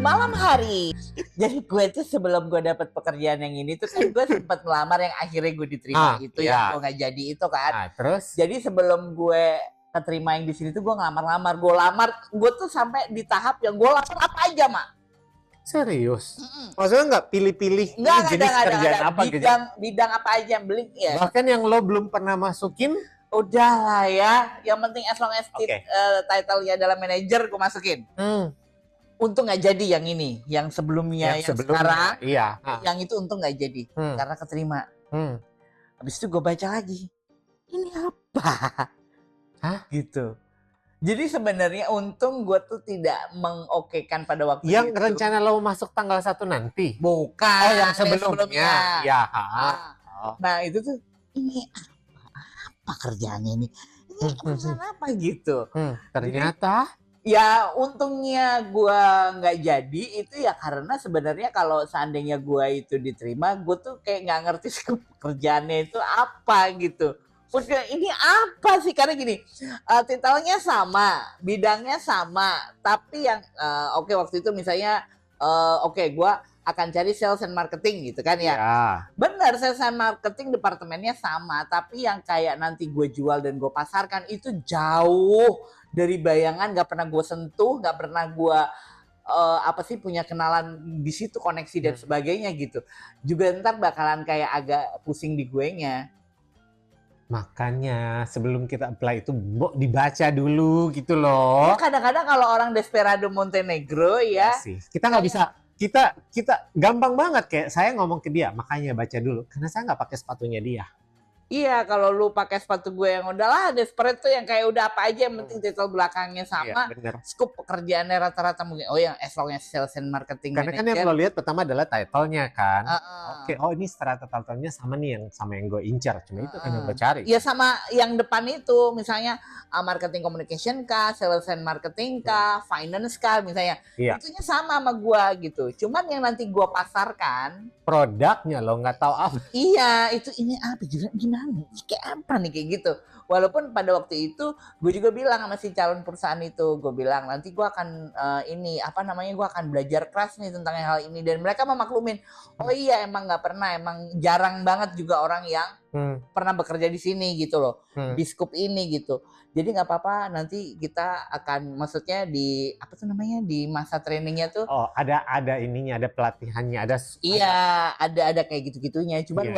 malam hari. Jadi gue tuh sebelum gue dapet pekerjaan yang ini tuh kan gue sempat ngelamar yang akhirnya gue diterima itu iya. yang gue nggak jadi itu kan. Terus? Jadi sebelum gue keterima yang di sini tuh gue ngelamar-lamar. Gue tuh sampai di tahap yang gue lamar apa aja, Mak. Serius? Maksudnya nggak pilih-pilih jenis kerjaan apa gitu? Bidang apa aja yang beli ya. Bahkan yang lo belum pernah masukin? Udah lah ya. Yang penting as long as title-nya adalah manajer gue masukin. Untung nggak jadi yang ini, yang sebelumnya, yang sekarang, iya. Yang itu untung nggak jadi karena keterima. Habis itu gue baca lagi, ini apa? Hah? Gitu. Jadi sebenarnya untung gue tuh tidak mengokekan pada waktu yang itu. Yang rencana lo masuk tanggal 1 nanti? Bukan. Oh, yang sebelumnya. Ya. Nah itu tuh ini apa kerjaannya ini? Ini urusan apa gitu? Ternyata. Jadi, ya untungnya gue nggak jadi itu ya karena sebenarnya kalau seandainya gue itu diterima, gue tuh kayak nggak ngerti kerjaannya itu apa gitu. Ini apa sih? Karena gini, titelnya sama, bidangnya sama, tapi yang waktu itu misalnya gue akan cari sales and marketing gitu kan ya. Benar, sales and marketing departemennya sama, tapi yang kayak nanti gue jual dan gue pasarkan itu jauh dari bayangan, nggak pernah gue sentuh, nggak pernah gue punya kenalan di situ, koneksi dan sebagainya gitu. Juga ntar bakalan kayak agak pusing di guenya. Makanya sebelum kita apply itu dibaca dulu gitu loh. Ya, kadang-kadang kalau orang Desperado Montenegro ya sih. Kita nggak bisa, kita gampang banget kayak saya ngomong ke dia, makanya baca dulu karena saya nggak pakai sepatunya dia. Iya, kalau lu pakai sepatu gue yang udahlah Desperate tuh yang kayak udah apa aja, yang penting titel belakangnya sama, scope pekerjaannya rata-rata mungkin. Oh, yang as long as sales and marketing karena manager. Kan yang lo lihat pertama adalah title-nya kan. Oke, ini strata title-nya sama nih yang sama yang gue incar, cuma itu kan yang gue cari. Ya sama yang depan itu, misalnya marketing communication kah, sales and marketing kah, finance kah misalnya. Itunya sama gue gitu. Cuman yang nanti gue pasarkan produknya lo nggak tahu apa. Iya, itu ini apa gimana? Kayak apa nih kayak gitu. Walaupun pada waktu itu gue juga bilang sama si calon perusahaan itu, gue bilang nanti gue akan gue akan belajar keras nih tentang hal ini, dan mereka memaklumin. Oh iya, emang nggak pernah, emang jarang banget juga orang yang pernah bekerja di sini gitu loh, di scope ini gitu. Jadi nggak apa-apa, nanti kita akan maksudnya di di masa trainingnya tuh. Oh, ada ininya, ada pelatihannya, ada. Iya, ada kayak gitu-gitunya. Cuman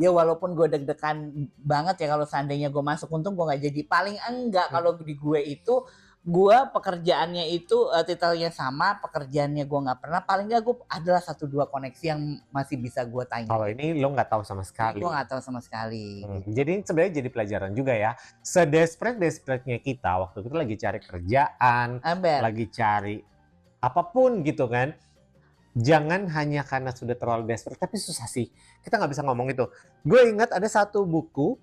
walaupun gue deg-degan banget ya kalau seandainya gue masuk, untung gue nggak jadi. Paling enggak kalau di gue itu, gue pekerjaannya itu titelnya sama, pekerjaannya gue nggak pernah. Paling nggak gue adalah 1-2 koneksi yang masih bisa gue tanya. Kalau ini lo nggak tahu sama sekali. Gue nggak tahu sama sekali. Jadi sebenarnya jadi pelajaran juga ya. Sedesperate-nya kita waktu itu lagi cari kerjaan, lagi cari apapun gitu kan. Jangan hanya karena sudah terlalu desperate, tapi susah sih. Kita nggak bisa ngomong itu. Gue ingat ada satu buku.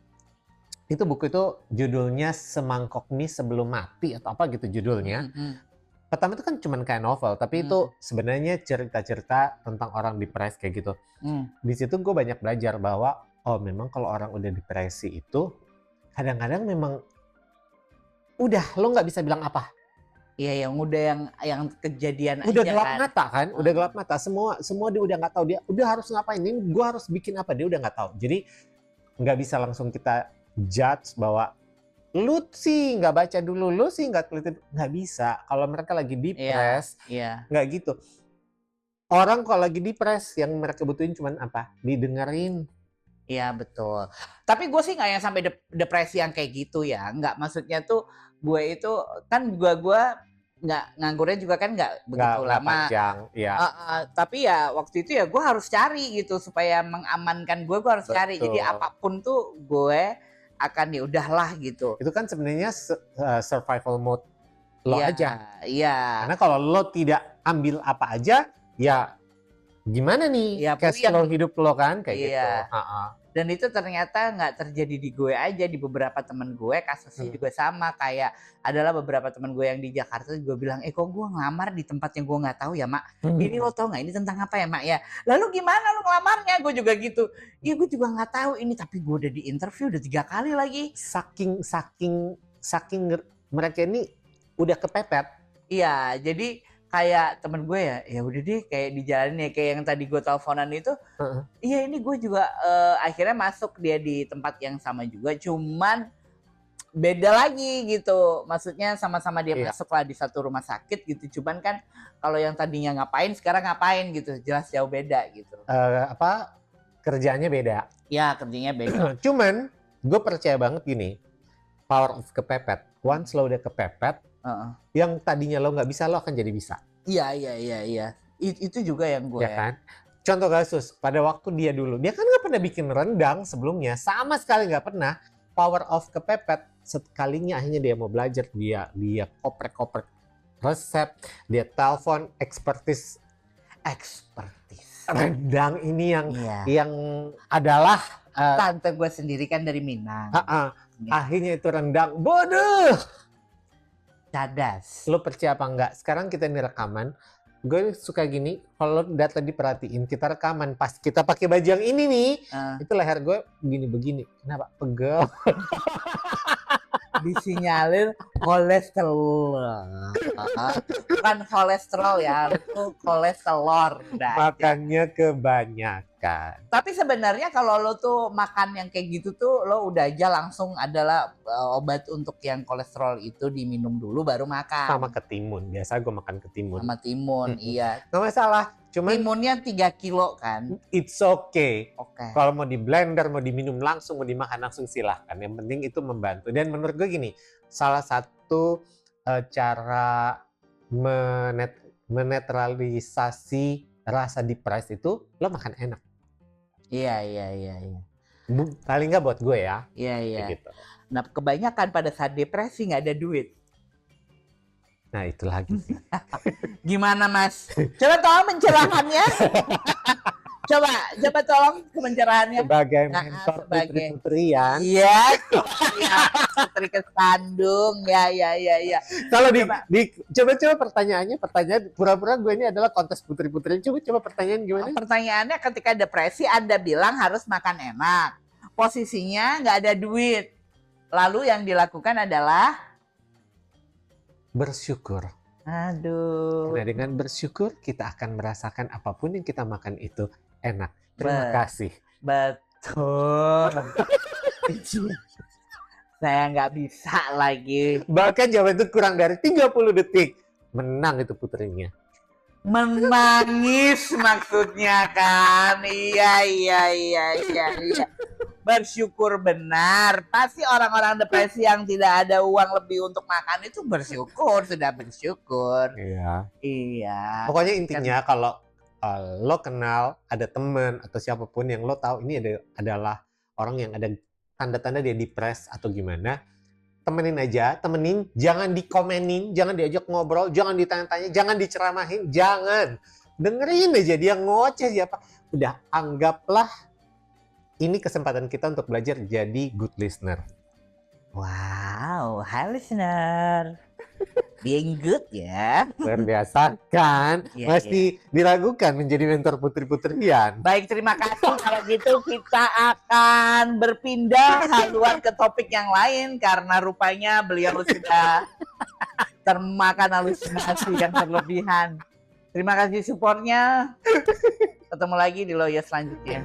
Itu buku itu judulnya Semangkok Mie Sebelum Mati atau apa gitu judulnya. Pertama itu kan cuman kayak novel, tapi itu sebenarnya cerita-cerita tentang orang depresi kayak gitu. Di situ gue banyak belajar bahwa memang kalau orang udah depresi itu kadang-kadang memang udah lo nggak bisa bilang apa. Iya, yang udah yang kejadian udah aja gelap mata kan, udah gelap mata, semua dia udah nggak tahu, dia udah harus ngapain, ini gue harus bikin apa, dia udah nggak tahu. Jadi nggak bisa langsung kita judge bahwa lu sih nggak baca dulu, lu sih nggak teliti, nggak bisa. Kalau mereka lagi depres, nggak gitu. Orang kalau lagi depres yang mereka butuhin cuman apa? Didengerin. Iya betul. Tapi gue sih nggak yang sampai depresi yang kayak gitu ya. Nggak, maksudnya tuh gue itu kan gue nggak nganggurnya juga kan nggak begitu lama. Panjang, ya. Tapi ya waktu itu ya gue harus cari gitu supaya mengamankan gue harus cari. Jadi apapun tuh gue akan ya udahlah gitu. Itu kan sebenarnya survival mode lo aja. Iya. Karena kalau lo tidak ambil apa aja, ya gimana nih cash flow hidup lo kan kayak gitu. Dan itu ternyata nggak terjadi di gue aja, di beberapa teman gue kasusnya juga sama. Kayak adalah beberapa teman gue yang di Jakarta juga bilang, kok gue ngelamar di tempat yang gue nggak tahu ya mak. Ini lo tau nggak ini tentang apa ya mak ya? Lalu gimana lo ngelamarnya? Gue juga gitu. Iya gue juga nggak tahu ini, tapi gue udah di interview udah 3 kali lagi. Saking mereka ini udah kepepet. Iya, jadi kayak temen gue ya udah deh kayak dijalanin ya, kayak yang tadi gue teleponan itu. Iya ini gue juga akhirnya masuk dia di tempat yang sama juga, cuman beda lagi gitu. Maksudnya sama-sama dia masuk lah di satu rumah sakit gitu, cuman kan kalau yang tadinya ngapain sekarang ngapain gitu, jelas jauh beda gitu. Kerjaannya beda. Ya kerjanya beda. Cuman gue percaya banget gini, power of kepepet. Once lo udah kepepet, yang tadinya lo nggak bisa, lo akan jadi bisa. Iya. Itu juga yang gue. Ya kan? Contoh kasus, pada waktu dia dulu, dia kan nggak pernah bikin rendang sebelumnya, sama sekali nggak pernah. Power of kepepet, sekalinya akhirnya dia mau belajar, dia koprek-koprek resep, dia telepon expertise rendang ini yang adalah tante gue sendiri kan dari Minang. Akhirnya itu rendang bodoh. Cadas. Lo percaya apa enggak? Sekarang kita ini rekaman. Gue suka gini, kalau data diperhatiin, kita rekaman pas kita pakai baju yang ini nih, itu leher gue begini-begini. Kenapa? Pegel. Disinyalir kolesterol. Bukan kolesterol ya, itu kolesterol. Makannya kebanyakan. Tapi sebenarnya kalau lo tuh makan yang kayak gitu tuh, lo udah aja langsung adalah obat untuk yang kolesterol itu diminum dulu baru makan. Sama ketimun, biasa gue makan ketimun. Sama timun, iya. Nggak masalah. Cuman timunnya 3 kilo kan. It's okay. Okay. Kalau mau di blender, mau diminum langsung, mau dimakan langsung silahkan. Yang penting itu membantu. Dan menurut gue gini, salah satu cara menetralisasi rasa depres itu lo makan enak. Iya. Paling nggak buat gue ya. Iya. Gitu. Nah kebanyakan pada saat depresi nggak ada duit. Nah itu lagi sih. Gimana Mas? Coba tolong pencerahannya. Coba tolong pencerahannya. Sebagai mentor putri-putrian. Iya. Putri Kesandung. Ya. Kalau coba pertanyaannya pura-pura gue ini adalah kontes putri-putrian. Coba pertanyaan gimana? Pertanyaannya ketika depresi Anda bilang harus makan enak. Posisinya nggak ada duit. Lalu yang dilakukan adalah bersyukur. Aduh. Nah, dengan bersyukur kita akan merasakan apapun yang kita makan itu enak. Terima kasih. Betul. Saya nggak bisa lagi. Bahkan jawaban itu kurang dari 30 detik. Menang itu putrinya. Menangis maksudnya kan. Iya. Bersyukur benar. Pasti orang-orang depresi yang tidak ada uang lebih untuk makan itu sudah bersyukur. Iya. Pokoknya intinya kalau lo kenal ada teman atau siapapun yang lo tahu ini adalah orang yang ada tanda-tanda dia depres atau gimana, temenin, jangan dikomenin, jangan diajak ngobrol, jangan ditanya-tanya, jangan diceramahin, jangan. Dengerin aja dia ngoceh siapa. Udah anggaplah ini kesempatan kita untuk belajar jadi good listener. Wow, hi listener. Being good ya. Luar biasa kan? Masih diragukan menjadi mentor putri-putrian. Baik, terima kasih. Kalau gitu kita akan berpindah haluan ke topik yang lain. Karena rupanya beliau sudah termakan halusinasi yang berlebihan. Terima kasih supportnya. Ketemu lagi di Loya selanjutnya.